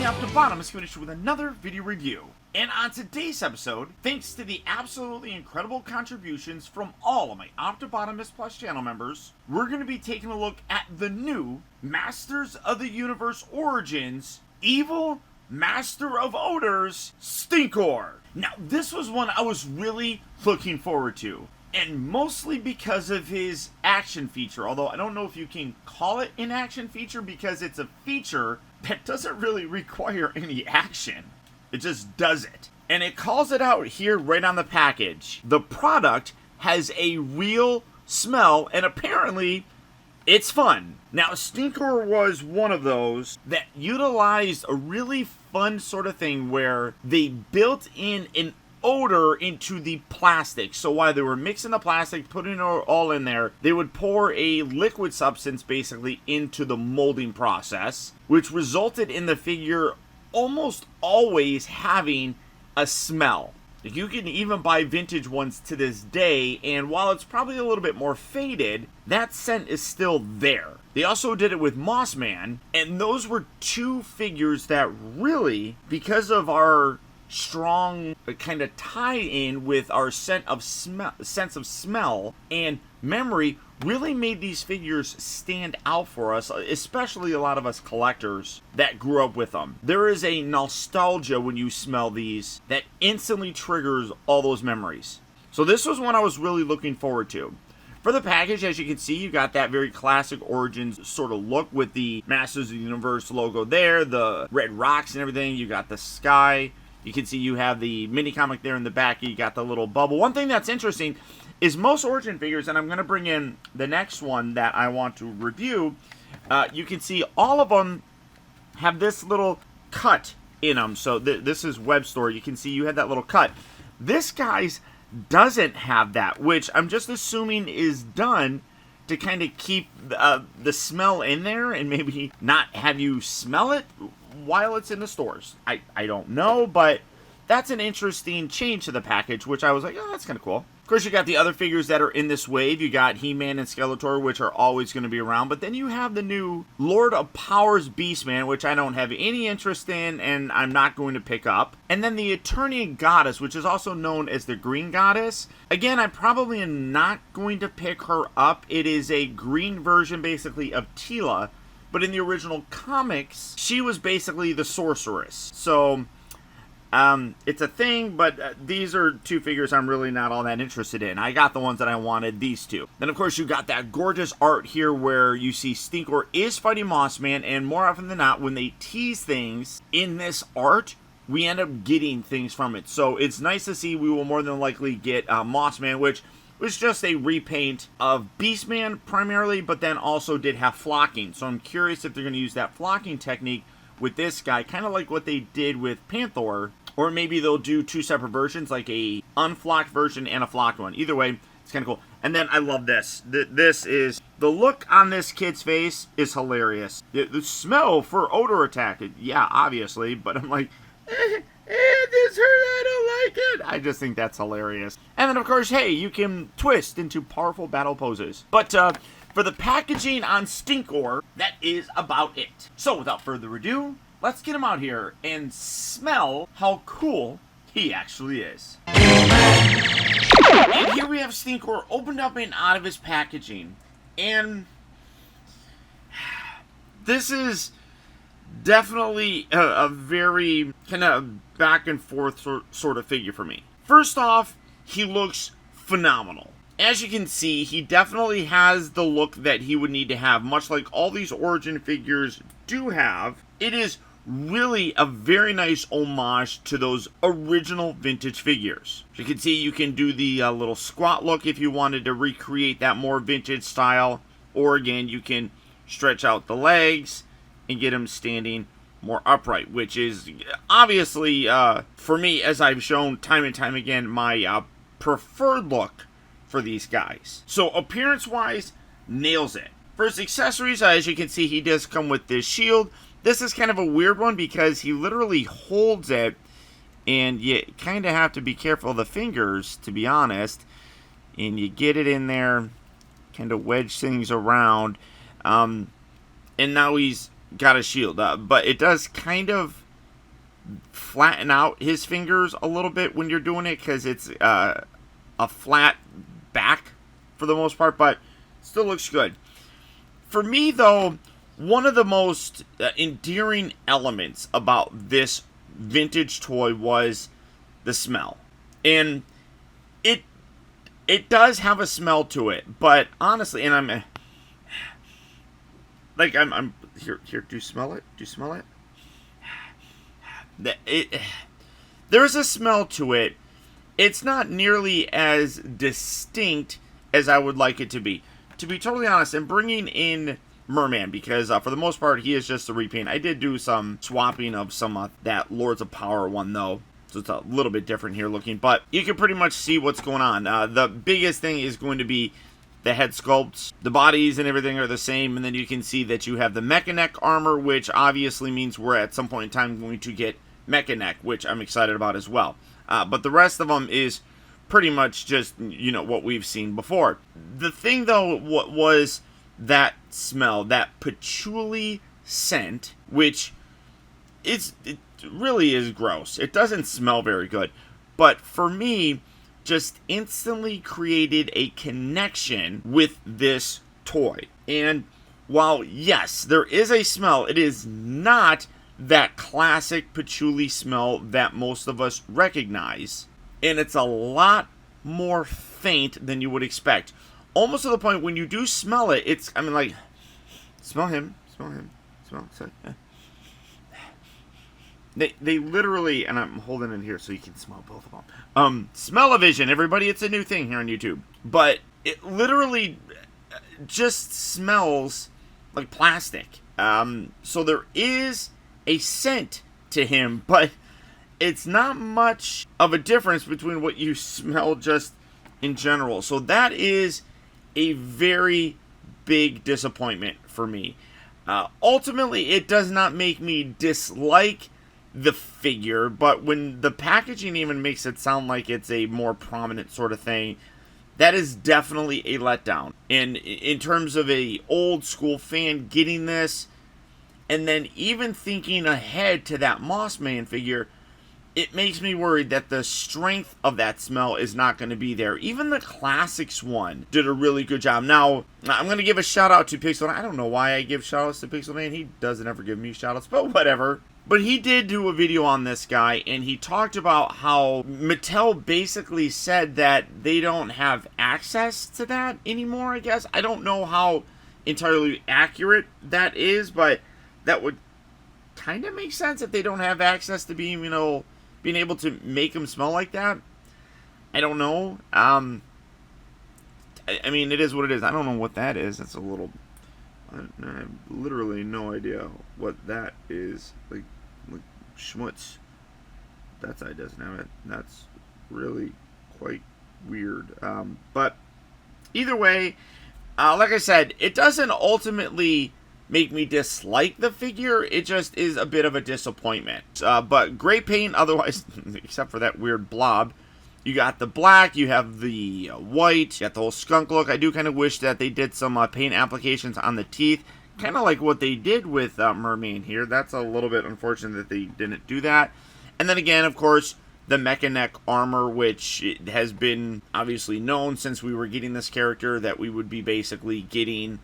Optibotimus coming with another video review. And on today's episode, thanks to the absolutely incredible contributions from all of my Optibotimus Plus channel members, we're going to be taking a look at the new Masters of the Universe Origins Evil Master of Odors STINKOR. Now, this was one I was really looking forward to, and mostly because of his action feature, although I don't know if you can call it an action feature because it's a feature that doesn't really require any action. It just does it. And it calls it out here right on the package. The product has a real smell, and apparently it's fun. Now, STINKOR was one of those that utilized a really fun sort of thing where they built in an odor into the plastic. So while they were mixing the plastic, putting it all in there, they would pour a liquid substance basically into the molding process, which resulted in the figure almost always having a smell. You can even buy vintage ones to this day, and while it's probably a little bit more faded, that scent is still there. They also did it with Mossman, and those were two figures that really, because of our strong kind of tie-in with our sense of smell and memory, really made these figures stand out for us, especially a lot of us collectors that grew up with them. There is a nostalgia when you smell these that instantly triggers all those memories. So this was one I was really looking forward to. For the package, as you can see, you got that very classic Origins sort of look with the Masters of the Universe logo there, the red rocks and everything. You got the sky. You can see you have the mini comic there in the back. You got the little bubble. One thing that's interesting is most Origin figures, and I'm going to bring in the next one that I want to review, you can see all of them have this little cut in them. So this is Web Store. You can see you had that little cut. This guy's doesn't have that, which I'm just assuming is done to kind of keep the smell in there and maybe not have you smell it while it's in the stores. I don't know, but that's an interesting change to the package, which I was like, oh, that's kind of cool. Of course, you got the other figures that are in this wave. You got He-Man and Skeletor, which are always going to be around. But then you have the new Lord of Powers Beastman, which I don't have any interest in, and I'm not going to pick up. And then the Eternian Goddess, which is also known as the Green Goddess. Again, I probably am not going to pick her up. It is a green version, basically, of Teela. But in the original comics, she was basically the sorceress. So it's a thing, but these are two figures I'm really not all that interested in. I got the ones that I wanted, these two. Then, of course, you got that gorgeous art here where you see STINKOR is fighting Mossman, and more often than not, when they tease things in this art, we end up getting things from it. So it's nice to see. We will more than likely get Mossman, which was just a repaint of Beastman primarily, but then also did have flocking. So I'm curious if they're going to use that flocking technique with this guy, kind of like what they did with Panther, or maybe they'll do two separate versions, like a unflocked version and a flocked one. Either way, it's kind of cool. And then I love this. This is, the look on this kid's face is hilarious. The smell for odor attack, yeah, obviously, but I'm like, this hurt, I don't like it. I just think that's hilarious. And then, of course, hey, you can twist into powerful battle poses. But for the packaging on STINKOR, that is about it. So without further ado, let's get him out here and smell how cool he actually is. And here we have STINKOR opened up and out of his packaging. And this is definitely a very kind of back and forth sort of figure for me. First off, he looks phenomenal. As you can see, he definitely has the look that he would need to have, much like all these Origin figures do have. It is really a very nice homage to those original vintage figures. As you can see, you can do the little squat look if you wanted to recreate that more vintage style, or again, you can stretch out the legs and get him standing more upright, which is obviously, for me, as I've shown time and time again, my preferred look for these guys. So appearance-wise, nails it. For his accessories, as you can see, he does come with this shield. This is kind of a weird one because he literally holds it, and you kind of have to be careful of the fingers, to be honest. And you get it in there, kind of wedge things around. And now he's got a shield. But it does kind of flatten out his fingers a little bit when you're doing it, because it's a flat back for the most part, but still looks good. For me, though, one of the most endearing elements about this vintage toy was the smell. And it does have a smell to it, but honestly, and I'm here, do you smell it? Do you smell it? There's a smell to it. It's not nearly as distinct as I would like it to be. To be totally honest, I'm bringing in Merman because for the most part he is just a repaint. I did do some swapping of some that Lords of Power one though, so it's a little bit different here looking, but you can pretty much see what's going on. The biggest thing is going to be the head sculpts. The bodies and everything are the same, and then you can see that you have the Mecha-Neck armor, which obviously means we're at some point in time going to get Mecha-Neck, which I'm excited about as well. But the rest of them is pretty much just, you know, what we've seen before. The thing, though, what was that smell, that patchouli scent, which it really is gross. It doesn't smell very good. But for me, just instantly created a connection with this toy. And while, yes, there is a smell, it is not that classic patchouli smell that most of us recognize. And it's a lot more faint than you would expect. Almost to the point when you do smell it, it's, I mean, like, smell him, smell, They literally, and I'm holding it here so you can smell both of them. Smell-o-vision, everybody, it's a new thing here on YouTube. But it literally just smells like plastic. So there is a scent to him, but it's not much of a difference between what you smell just in general. So that is a very big disappointment for me. Ultimately, it does not make me dislike the figure, but when the packaging even makes it sound like it's a more prominent sort of thing, that is definitely a letdown. And in terms of a old school fan getting this, and then even thinking ahead to that Mossman figure, it makes me worried that the strength of that smell is not going to be there. Even the Classics one did a really good job. Now, I'm going to give a shout out to Pixel. I don't know why I give shout outs to Pixel Man. He doesn't ever give me shout outs, but whatever. But he did do a video on this guy, and he talked about how Mattel basically said that they don't have access to that anymore, I guess. I don't know how entirely accurate that is, but that would kind of make sense if they don't have access to being, you know, being able to make them smell like that. I don't know. I mean, it is what it is. I don't know what that is. That's a little... I have literally no idea what that is. Like schmutz. That side doesn't have it. That's really quite weird. But either way, like I said, it doesn't ultimately make me dislike the figure. It just is a bit of a disappointment. But great paint otherwise, except for that weird blob. You got the black, you have the white, you got the whole skunk look. I do kind of wish that they did some paint applications on the teeth. Kind of like what they did with Merman here. That's a little bit unfortunate that they didn't do that. And then again, of course, the Mecha-Neck armor, which has been obviously known since we were getting this character that we would be basically getting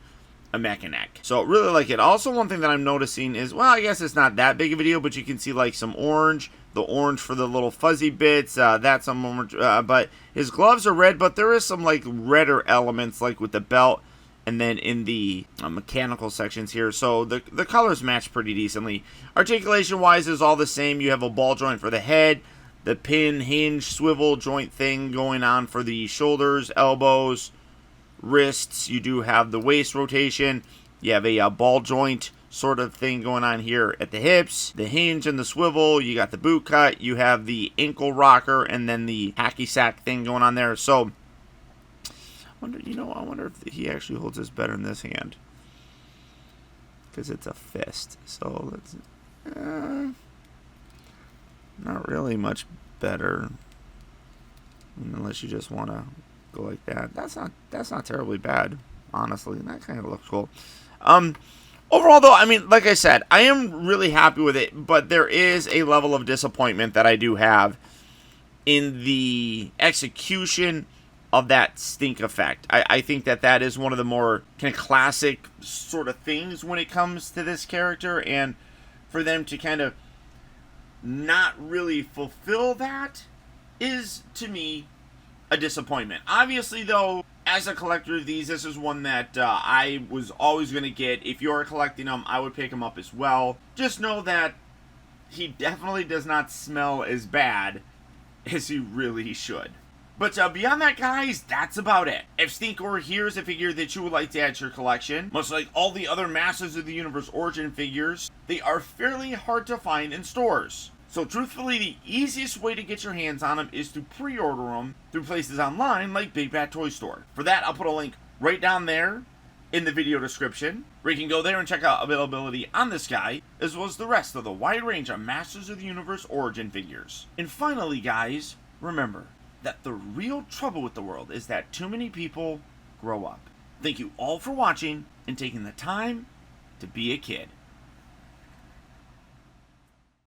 a Mecha-Neck. So really like it. Also, one thing that I'm noticing is, well, I guess it's not that big of a deal, but you can see like some orange. The orange for the little fuzzy bits, that's some orange, but his gloves are red, but there is some like redder elements like with the belt and then in the mechanical sections here. So the colors match pretty decently. Articulation wise is all the same. You have a ball joint for the head, the pin, hinge, swivel joint thing going on for the shoulders, elbows, wrists. You do have the waist rotation. You have a ball joint sort of thing going on here at the hips, the hinge and the swivel. You got the boot cut, you have the ankle rocker, and then the hacky sack thing going on there. So I wonder if he actually holds this better in this hand, because it's a fist. So let's not really much better, unless you just want to go like that. That's not terribly bad, honestly. That kind of looks cool. Overall, though, I mean, like I said, I am really happy with it, but there is a level of disappointment that I do have in the execution of that stink effect. I think that is one of the more kind of classic sort of things when it comes to this character, and for them to kind of not really fulfill that is, to me, a disappointment. Obviously, though, as a collector of these, this is one that I was always going to get. If you're collecting them, I would pick them up as well. Just know that he definitely does not smell as bad as he really should. But beyond that, guys, that's about it. If Stinkor here is a figure that you would like to add to your collection, much like all the other Masters of the Universe Origin figures, they are fairly hard to find in stores. So truthfully, the easiest way to get your hands on them is to pre-order them through places online like Big Bad Toy Store. For that, I'll put a link right down there in the video description, where you can go there and check out availability on this guy, as well as the rest of the wide range of Masters of the Universe Origin figures. And finally, guys, remember that the real trouble with the world is that too many people grow up. Thank you all for watching and taking the time to be a kid.